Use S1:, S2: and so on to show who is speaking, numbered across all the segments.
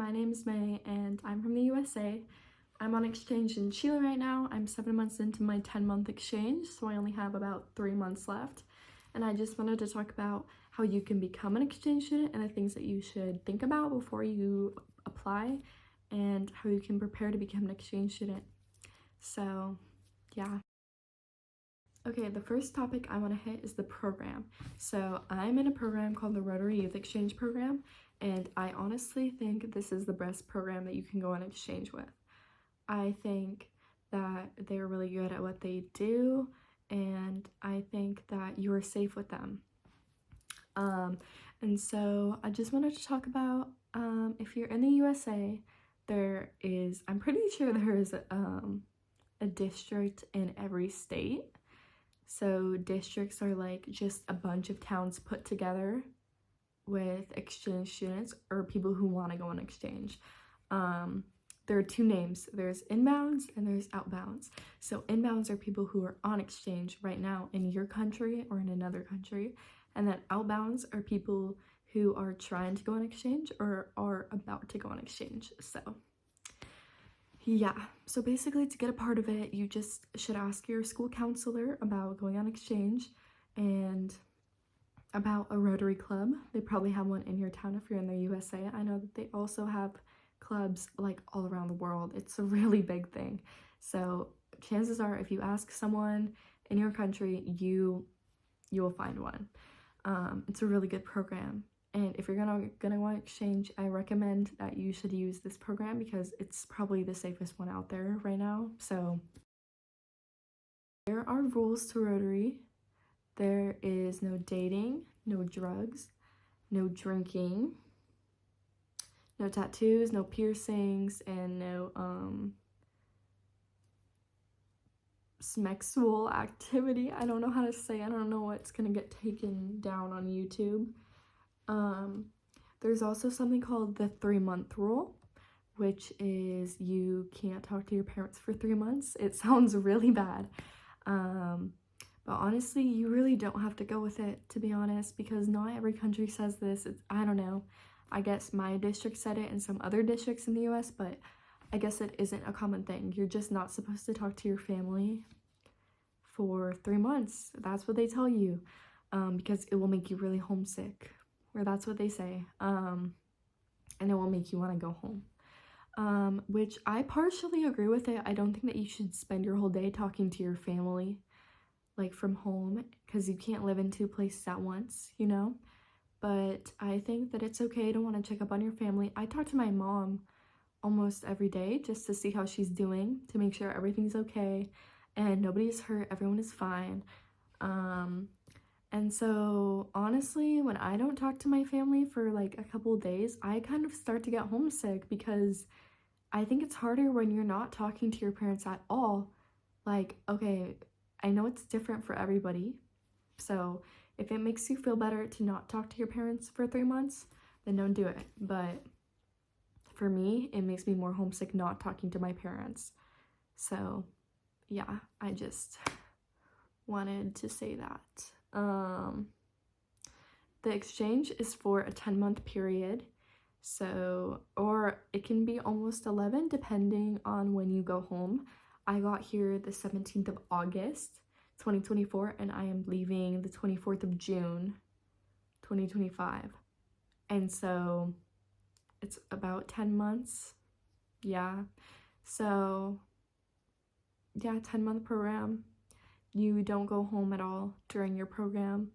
S1: my name is May and I'm from the USA. I'm on exchange in Chile right now. I'm 7 months into my 10-month exchange, so I only have about 3 months left. And I just wanted to talk about how you can become an exchange student and the things that you should think about before you apply and how you can prepare to become an exchange student. So, yeah. Okay, the first topic I want to hit is the program. So I'm in a program called the Rotary Youth Exchange Program, and I honestly think this is the best program that you can go on exchange with. I think that they're really good at what they do, and I think that you are safe with them. And so I just wanted to talk about if you're in the USA, I'm pretty sure there is a district in every state. So districts are like just a bunch of towns put together with exchange students or people who want to go on exchange. There are two names. There's inbounds and there's outbounds. So inbounds are people who are on exchange right now in your country or in another country. And then outbounds are people who are trying to go on exchange or are about to go on exchange. So yeah, so basically to get a part of it, you just should ask your school counselor about going on exchange and about a Rotary Club. They probably have one in your town if you're in the USA. I know that they also have clubs like all around the world. It's a really big thing. So chances are if you ask someone in your country, you will find one. It's a really good program. And if you're gonna want to exchange, I recommend that you should use this program because it's probably the safest one out there right now. So there are rules to Rotary. There is no dating, no drugs, no drinking, no tattoos, no piercings, and no sexual activity. I don't know how to say. I don't know what's gonna get taken down on YouTube. There's also something called the 3-month rule, which is you can't talk to your parents for 3 months. It sounds really bad, but honestly, you really don't have to go with it, to be honest, because not every country says this. I don't know. I guess my district said it and some other districts in the US, but I guess it isn't a common thing. You're just not supposed to talk to your family for 3 months. That's what they tell you, because it will make you really homesick. Or that's what they say, and it will make you want to go home, which I partially agree with it. I don't think that you should spend your whole day talking to your family, like from home, because you can't live in 2 places at once, you know? But I think that it's okay to want to check up on your family. I talk to my mom almost every day just to see how she's doing, to make sure everything's okay, and nobody's hurt, everyone is fine. And so honestly, when I don't talk to my family for like a couple of days, I kind of start to get homesick because I think it's harder when you're not talking to your parents at all. Like, okay, I know it's different for everybody. So if it makes you feel better to not talk to your parents for 3 months, then don't do it. But for me, it makes me more homesick not talking to my parents. So yeah, I just wanted to say that. The exchange is for a 10-month period, so, or it can be almost 11 depending on when you go home. I got here the 17th of August 2024 and I am leaving the 24th of June 2025, and so it's about 10 months. Yeah, so yeah, 10-month program. You don't go home at all during your program.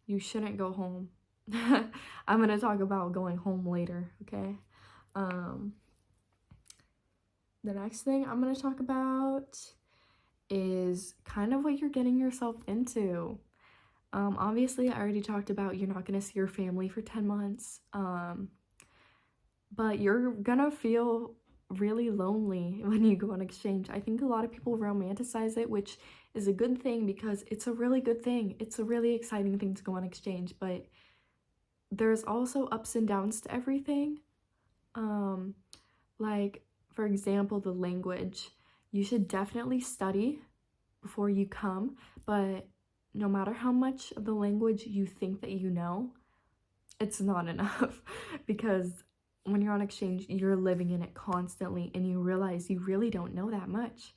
S1: You shouldn't go home. I'm gonna talk about going home later, okay? The next thing I'm gonna talk about is kind of what you're getting yourself into. Obviously, I already talked about you're not gonna see your family for 10 months, but you're gonna feel really lonely when you go on exchange. I think a lot of people romanticize it, which is a good thing because it's a really good thing. It's a really exciting thing to go on exchange, but there's also ups and downs to everything. Like, for example, the language. You should definitely study before you come, but no matter how much of the language you think that you know, it's not enough because when you're on exchange, you're living in it constantly and you realize you really don't know that much.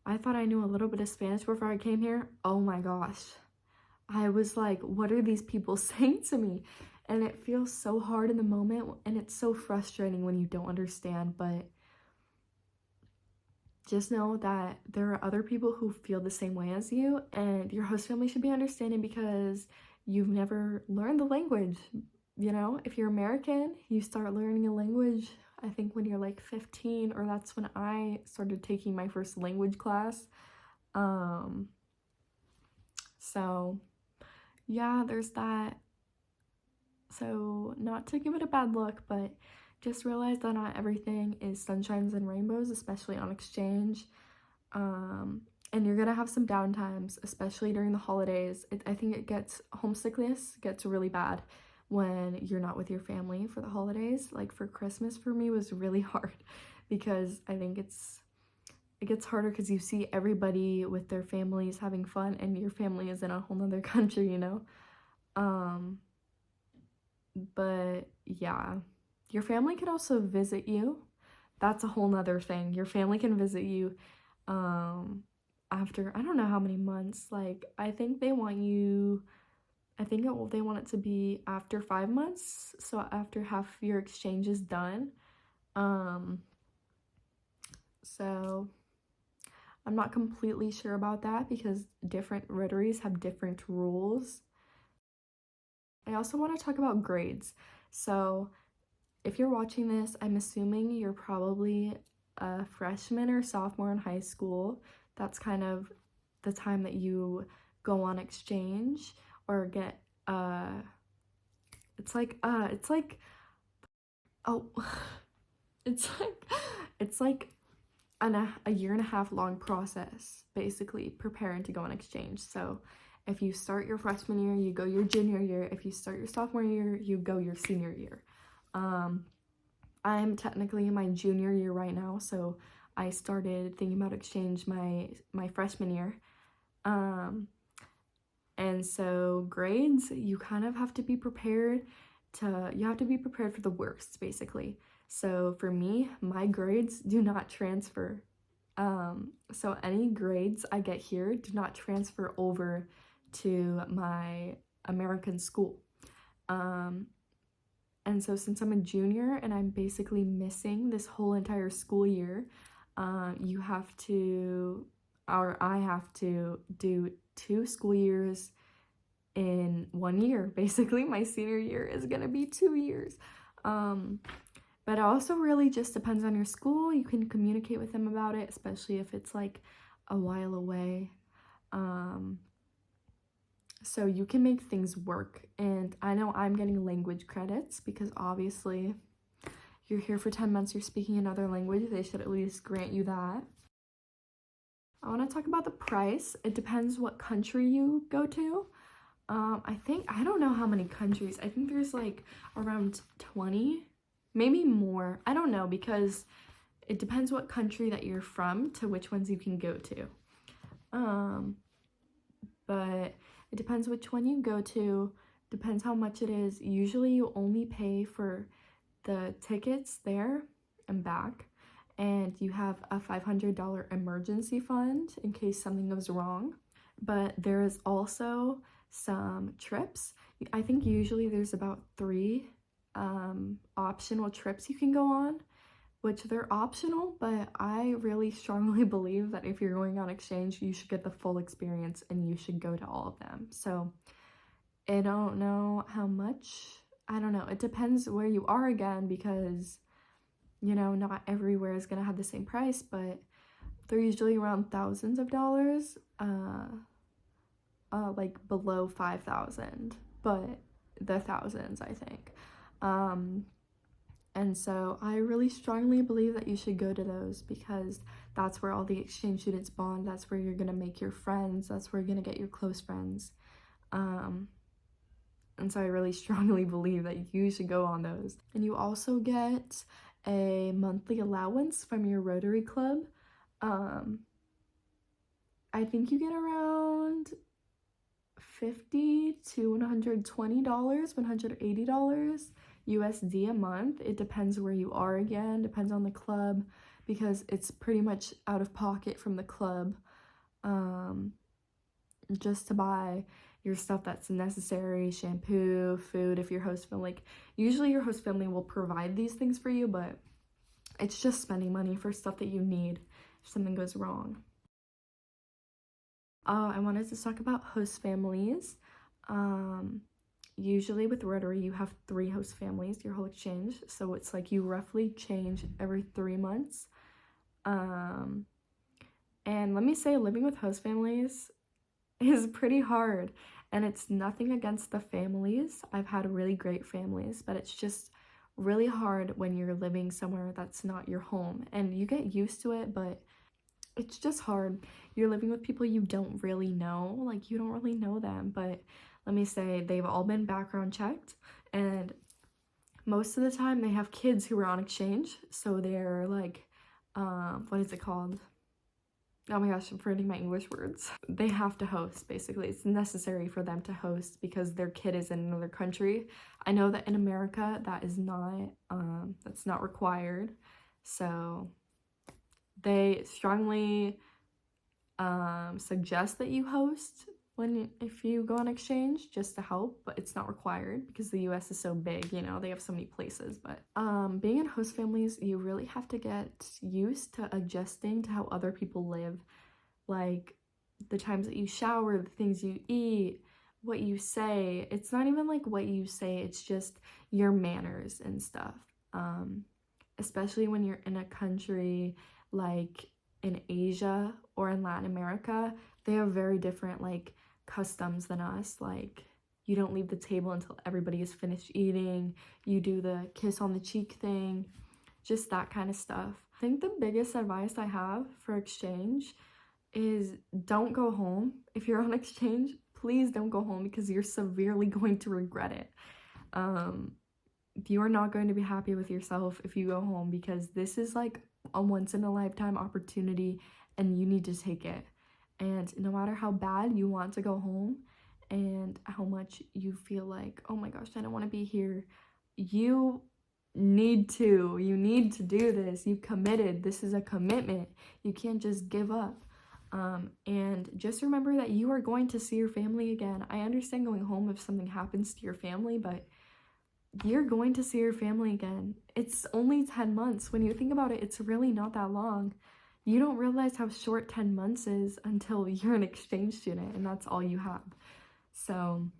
S1: I thought I knew a little bit of Spanish before I came here. Oh my gosh. I was like, what are these people saying to me? And it feels so hard in the moment, and it's so frustrating when you don't understand, but just know that there are other people who feel the same way as you, and your host family should be understanding because you've never learned the language. You know, if you're American, you start learning a language, I think when you're like 15, or that's when I started taking my first language class. So yeah, there's that. So not to give it a bad look, but just realize that not everything is sunshines and rainbows, especially on exchange. And you're gonna have some downtimes, especially during the holidays. I think homesickness gets really bad when you're not with your family for the holidays. Like for Christmas for me was really hard because I think it gets harder because you see everybody with their families having fun and your family is in a whole nother country, you know? But yeah, your family can also visit you. That's a whole nother thing. Your family can visit you after I don't know how many months. Like I think they want it to be after 5 months, so after half your exchange is done. So I'm not completely sure about that because different rotaries have different rules. I also want to talk about grades. So if you're watching this, I'm assuming you're probably a freshman or sophomore in high school. That's kind of the time that you go on exchange or get it's like oh it's like a year and a half long process, basically preparing to go on exchange. So if you start your freshman year, you go your junior year. If you start your sophomore year, you go your senior year. I'm technically in my junior year right now, so I started thinking about exchange my freshman year. And so grades, you kind of have to be prepared for the worst, basically. So for me, my grades do not transfer. So any grades I get here do not transfer over to my American school. And so since I'm a junior and I'm basically missing this whole entire school year, I have to do 2 school years in 1 year. Basically, my senior year is gonna be 2 years. But it also really just depends on your school. You can communicate with them about it, especially if it's like a while away. So you can make things work. And I know I'm getting language credits because obviously you're here for 10 months, you're speaking another language. They should at least grant you that. I want to talk about the price. It depends what country you go to. I don't know how many countries. I think there's like around 20, maybe more. I don't know because it depends what country that you're from to which ones you can go to. But it depends which one you go to, depends how much it is. Usually you only pay for the tickets there and back, and you have a $500 emergency fund in case something goes wrong. But there is also some trips. I think usually there's about 3 optional trips you can go on, which they're optional, but I really strongly believe that if you're going on exchange, you should get the full experience and you should go to all of them. So I don't know how much, I don't know. It depends where you are again because, you know, not everywhere is going to have the same price, but they're usually around thousands of dollars, like below 5,000, but the thousands, I think. And so I really strongly believe that you should go to those because that's where all the exchange students bond. That's where you're going to make your friends. That's where you're going to get your close friends. And so I really strongly believe that you should go on those. And you also get a monthly allowance from your Rotary Club. I think you get around $50 to $120, $180 USD a month. It depends where you are again, depends on the club, because it's pretty much out of pocket from the club, just to buy your stuff that's necessary, shampoo, food, if your host family, like, usually your host family will provide these things for you, but it's just spending money for stuff that you need if something goes wrong. I wanted to talk about host families. Usually with Rotary, you have 3 host families, your whole exchange, so it's like you roughly change every 3 months. And let me say, living with host families is pretty hard, and it's nothing against the families. I've had really great families, but it's just really hard when you're living somewhere that's not your home, and you get used to it, but it's just hard. You're living with people you don't really know, like, you don't really know them, but let me say, they've all been background checked, and most of the time they have kids who are on exchange, so they're like, what is it called? Oh my gosh, I'm forgetting my English words. They have to host, basically. It's necessary for them to host because their kid is in another country. I know that in America, that is not, that's not required. So they strongly suggest that you host if you go on exchange, just to help, but it's not required because the US is so big, you know, they have so many places. But being in host families, you really have to get used to adjusting to how other people live, like the times that you shower, the things you eat, what you say. It's not even like what you say, it's just your manners and stuff, especially when you're in a country like in Asia or in Latin America. They have very different like customs than us. Like, you don't leave the table until everybody is finished eating, you do the kiss on the cheek thing, just that kind of stuff. I think the biggest advice I have for exchange is don't go home. If you're on exchange, please don't go home because you're severely going to regret it. You are not going to be happy with yourself if you go home, because this is like a once in a lifetime opportunity and you need to take it. And no matter how bad you want to go home and how much you feel like, oh my gosh, I don't want to be here, you need to do this. You've committed. This is a commitment. You can't just give up. And just remember that you are going to see your family again. I understand going home if something happens to your family, but you're going to see your family again. It's only 10 months. When you think about it, it's really not that long. You don't realize how short 10 months is until you're an exchange student and that's all you have. So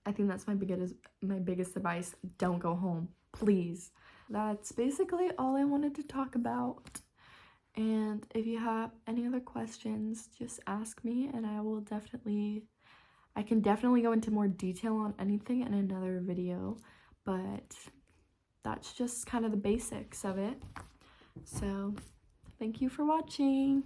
S1: I think that's my biggest advice. Don't go home, please. That's basically all I wanted to talk about. And if you have any other questions, just ask me and I can definitely go into more detail on anything in another video, but that's just kind of the basics of it. So thank you for watching.